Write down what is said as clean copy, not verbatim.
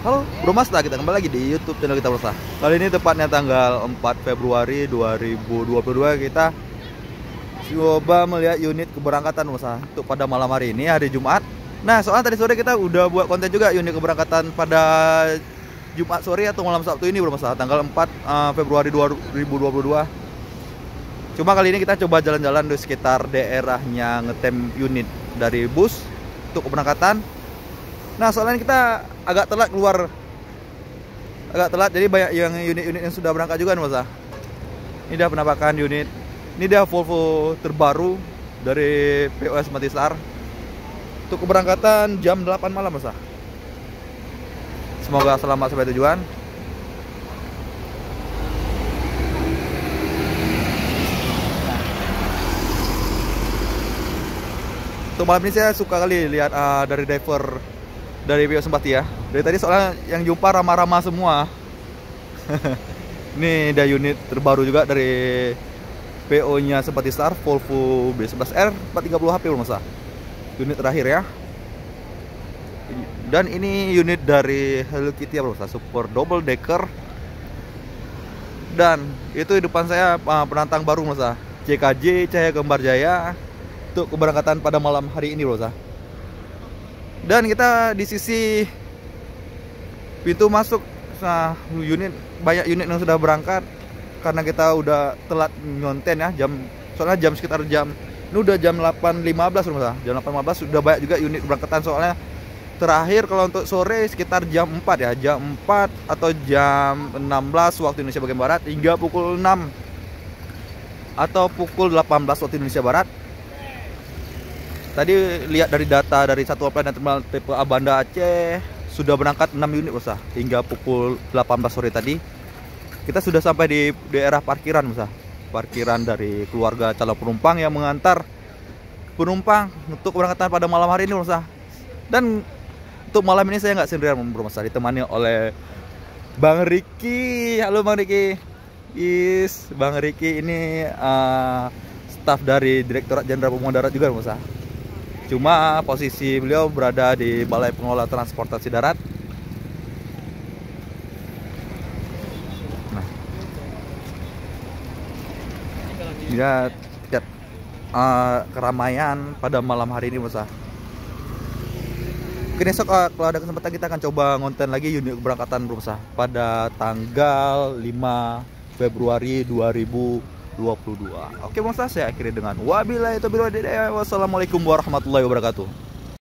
Halo Bro Mazda, kita kembali lagi di YouTube channel kita Bro. Kali ini tepatnya tanggal 4 Februari 2022 kita coba melihat unit keberangkatan Bro untuk pada malam hari ini, hari Jumat. Nah, soalnya tadi sore kita udah buat konten juga unit keberangkatan pada Jumat sore atau malam Sabtu ini Bro, tanggal 4 Februari 2022. Cuma kali ini kita coba jalan-jalan di sekitar daerahnya, ngetem unit dari bus untuk keberangkatan. Nah, soalnya kita agak telat keluar, jadi banyak yang unit-unit yang sudah berangkat juga nih Mas. Ini dia penampakan unit. Ini dia Volvo terbaru dari POS Matisar untuk keberangkatan jam 8 malam Mas. Semoga selamat sampai tujuan. Untuk malam ini saya suka kali lihat dari driver dari POS Empati ya. Dari tadi soalnya yang jumpa ramah-ramah semua. Ini ada unit terbaru juga dari PO-nya Simpatisar, Volvo B11R 430 HP Mas. Unit terakhir ya. Dan ini unit dari Hello Kitty ya Mas, super double decker. Dan itu di depan saya penantang baru Mas, CKJ Cahaya Kembar Jaya untuk keberangkatan pada malam hari ini Mas. Dan kita di sisi pintu masuk, nah banyak unit yang sudah berangkat karena kita udah telat nyonten ya, soalnya sekitar jam ini udah jam 8.15 Mas. Jam 8.15 sudah banyak juga unit berangkatan, soalnya terakhir kalau untuk sore sekitar jam 4 ya, jam 4 atau jam 16 waktu Indonesia bagian barat hingga pukul 6 atau pukul 18 waktu Indonesia barat. Tadi lihat dari data dari satu offline dan terminal tipe A Banda Aceh sudah berangkat 6 unit Mas. Hingga pukul 18 sore tadi kita sudah sampai di daerah parkiran Mas. Parkiran dari keluarga calon penumpang yang mengantar penumpang untuk keberangkatan pada malam hari ini Mas. Dan untuk malam ini saya nggak sendirian Bro Mas, ditemani oleh Bang Riki. Halo Bang Riki. Bang Riki ini staf dari Direktorat Jenderal Perhubungan Darat juga Mas. Cuma posisi beliau berada di Balai Pengelola Transportasi Darat. Nah, lihat keramaian pada malam hari ini Mas. Mungkin esok kalau ada kesempatan kita akan coba ngonten lagi unit keberangkatan Mas pada tanggal 5 Februari 2022. Oke Mas, saya akhiri dengan wabillahi taufiq wal hidayah. Wassalamualaikum warahmatullahi wabarakatuh.